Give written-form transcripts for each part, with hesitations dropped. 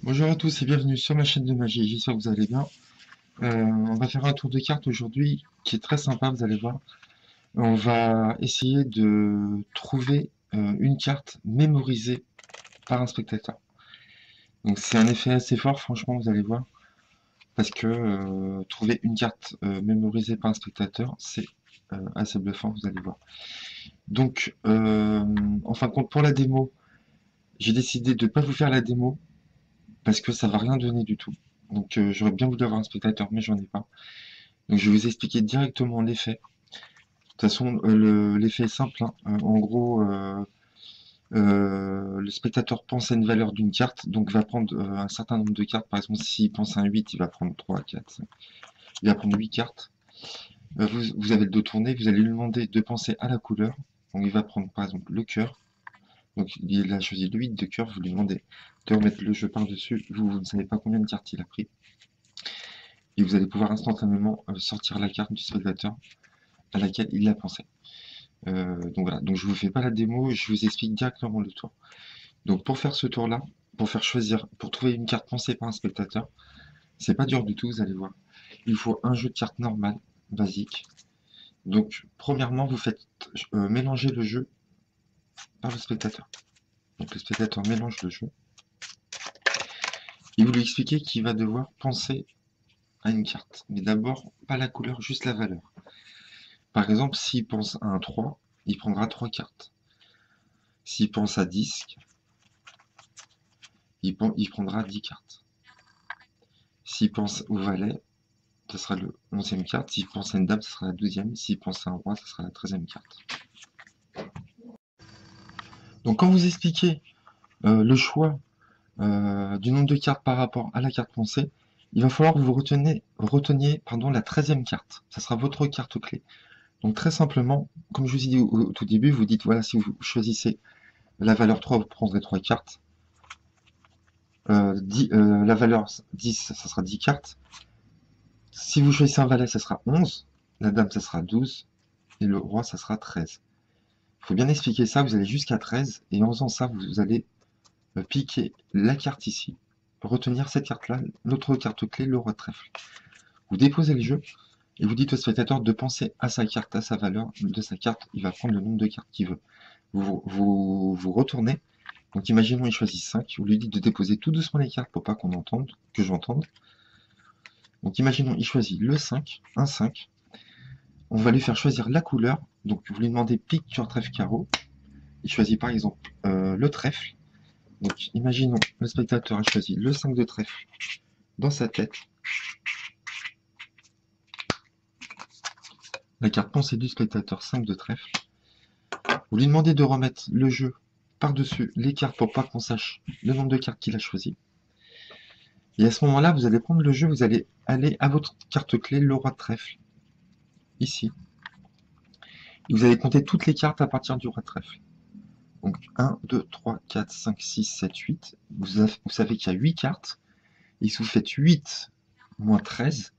Bonjour à tous et bienvenue sur ma chaîne de magie, j'espère que vous allez bien. On va faire un tour de cartes aujourd'hui qui est très sympa, vous allez voir. On va essayer de trouver une carte mémorisée par un spectateur. Donc c'est un effet assez fort, franchement, vous allez voir, parce que trouver une carte mémorisée par un spectateur, c'est assez bluffant, vous allez voir. Donc, en fin de compte, pour la démo, j'ai décidé de ne pas vous faire la démo, parce que ça va rien donner du tout. Donc j'aurais bien voulu avoir un spectateur, mais j'en ai pas. Donc je vais vous expliquer directement l'effet. De toute façon, l'effet est simple, hein. En gros, le spectateur pense à une valeur d'une carte, donc va prendre un certain nombre de cartes. Par exemple, s'il pense à un 8, il va prendre 3, 4, 5. Il va prendre 8 cartes. Vous avez le dos tourné, vous allez lui demander de penser à la couleur. Donc il va prendre par exemple le cœur. Donc il a choisi le 8 de cœur, vous lui demandez de remettre le jeu par-dessus. Vous ne savez pas combien de cartes il a pris. Et vous allez pouvoir instantanément sortir la carte du spectateur à laquelle il a pensé. Donc voilà, donc je vous fais pas la démo, je vous explique directement le tour. Donc pour faire ce tour-là, pour faire choisir, pour trouver une carte pensée par un spectateur, c'est pas dur du tout, vous allez voir. Il faut un jeu de cartes normal, basique. Donc premièrement, vous faites mélanger le jeu par le spectateur. Donc le spectateur mélange le jeu et vous lui expliquez qu'il va devoir penser à une carte. Mais d'abord, pas la couleur, juste la valeur. Par exemple, s'il pense à un 3, il prendra 3 cartes. S'il pense à 10, il prendra 10 cartes. S'il pense au valet, ce sera le 11e carte. S'il pense à une dame, ce sera la 12e. S'il pense à un roi, ce sera la 13e carte. Donc quand vous expliquez le choix du nombre de cartes par rapport à la carte pensée, il va falloir que vous reteniez la 13e carte. Ça sera votre carte clé. Donc très simplement, comme je vous ai dit au tout début, vous dites, voilà, si vous choisissez la valeur 3, vous prendrez 3 cartes. La valeur 10, ça sera 10 cartes. Si vous choisissez un valet, ça sera 11. La dame, ça sera 12. Et le roi, ça sera 13. Il faut bien expliquer ça, vous allez jusqu'à 13. Et en faisant ça, vous allez piquer la carte ici. Retenir cette carte-là, notre carte clé, le roi de trèfle. Vous déposez le jeu et vous dites au spectateur de penser à sa carte, à sa valeur de sa carte. Il va prendre le nombre de cartes qu'il veut. Vous retournez. Donc imaginons il choisit 5. Vous lui dites de déposer tout doucement les cartes pour pas qu'on entende, que j'entende. Donc imaginons il choisit le 5, un 5. On va lui faire choisir la couleur. Donc vous lui demandez pique, cœur, trèfle, carreau. Il choisit par exemple le trèfle. Donc imaginons le spectateur a choisi le 5 de trèfle dans sa tête. La carte pensée du spectateur 5 de trèfle. Vous lui demandez de remettre le jeu par-dessus les cartes pour pas qu'on sache le nombre de cartes qu'il a choisi. Et à ce moment-là, vous allez prendre le jeu, vous allez aller à votre carte clé, le roi de trèfle, ici. Et vous allez compter toutes les cartes à partir du roi de trèfle. Donc 1, 2, 3, 4, 5, 6, 7, 8. Vous savez qu'il y a 8 cartes. Et si vous faites 8 moins 13,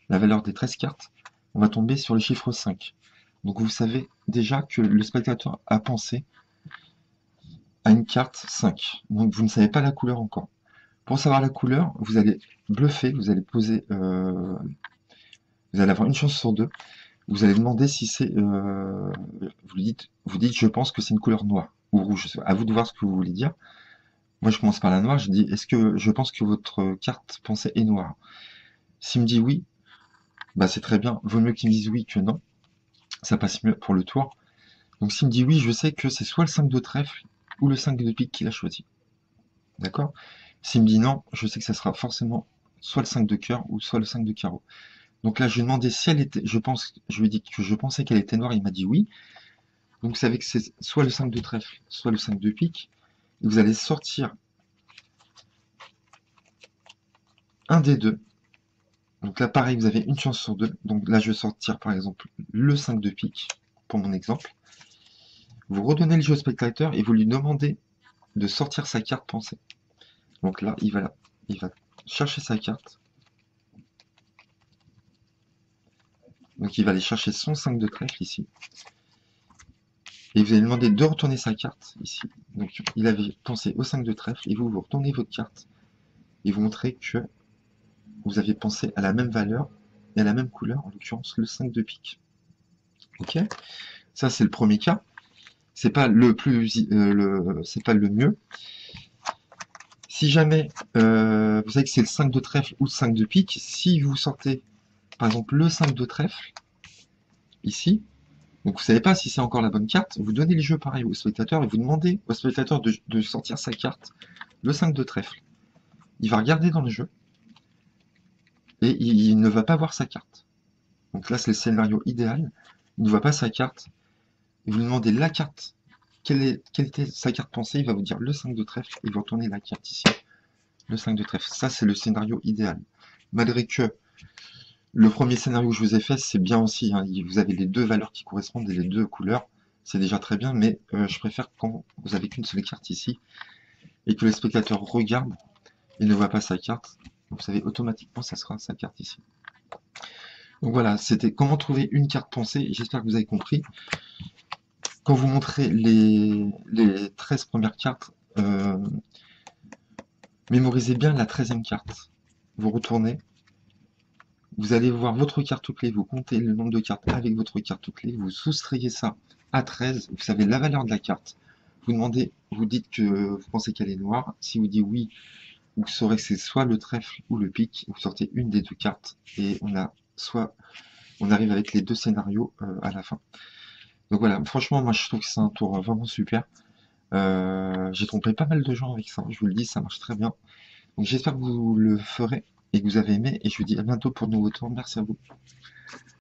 la valeur des 13 cartes, on va tomber sur le chiffre 5. Donc vous savez déjà que le spectateur a pensé à une carte 5. Donc vous ne savez pas la couleur encore. Pour savoir la couleur, vous allez bluffer, vous allez poser, vous allez avoir une chance sur deux. Vous allez demander si c'est, vous dites, je pense que c'est une couleur noire ou rouge. À vous de voir ce que vous voulez dire. Moi, je commence par la noire. Je dis, est-ce que je pense que votre carte pensée est noire? S'il me dit oui, bah c'est très bien. Vaut mieux qu'il me dise oui que non. Ça passe mieux pour le tour. Donc s'il me dit oui, je sais que c'est soit le 5 de trèfle ou le 5 de pique qu'il a choisi. D'accord? S'il me dit non, je sais que ça sera forcément soit le 5 de cœur ou soit le 5 de carreau. Donc là, je lui ai demandé si elle était, je lui ai dit que je pensais qu'elle était noire, il m'a dit oui. Donc vous savez que c'est soit le 5 de trèfle, soit le 5 de pique. Et vous allez sortir un des deux. Donc là, pareil, vous avez une chance sur deux. Donc là, je vais sortir par exemple le 5 de pique, pour mon exemple. Vous redonnez le jeu au spectateur et vous lui demandez de sortir sa carte pensée. Donc là, il va chercher sa carte. Donc il va aller chercher son 5 de trèfle ici. Et vous allez demander de retourner sa carte ici. Donc il avait pensé au 5 de trèfle et vous retournez votre carte et vous montrer que vous avez pensé à la même valeur et à la même couleur, en l'occurrence le 5 de pique. Ok? Ça, c'est le premier cas. C'est pas le plus, c'est pas le mieux. Si jamais vous savez que c'est le 5 de trèfle ou le 5 de pique, si vous sortez par exemple le 5 de trèfle, ici, donc vous savez pas si c'est encore la bonne carte, vous donnez le jeu pareil au spectateur et vous demandez au spectateur de sortir sa carte, le 5 de trèfle. Il va regarder dans le jeu et il ne va pas voir sa carte. Donc là, c'est le scénario idéal. Il ne voit pas sa carte. Et vous lui demandez la carte. Quelle était sa carte pensée? Il va vous dire le 5 de trèfle et vous retournez la carte ici. Le 5 de trèfle. Ça, c'est le scénario idéal. Malgré que le premier scénario que je vous ai fait, c'est bien aussi. Hein. Vous avez les deux valeurs qui correspondent et les deux couleurs. C'est déjà très bien, mais je préfère quand vous avez qu'une seule carte ici et que le spectateur regarde et ne voit pas sa carte. Vous savez, automatiquement, ça sera sa carte ici. Donc voilà, c'était comment trouver une carte pensée. J'espère que vous avez compris. Quand vous montrez les 13 premières cartes, mémorisez bien la 13e carte. Vous retournez, vous allez voir votre carte clé, vous comptez le nombre de cartes avec votre carte clé, vous soustrayez ça à 13, vous savez la valeur de la carte. Vous demandez, vous dites que vous pensez qu'elle est noire. Si vous dites oui, vous saurez que c'est soit le trèfle ou le pique. Vous sortez une des deux cartes et on arrive avec les deux scénarios à la fin. Donc voilà, franchement, moi je trouve que c'est un tour vraiment super. J'ai trompé pas mal de gens avec ça, je vous le dis, ça marche très bien. Donc j'espère que vous le ferez et que vous avez aimé, et je vous dis à bientôt pour de nouveaux tours. Merci à vous.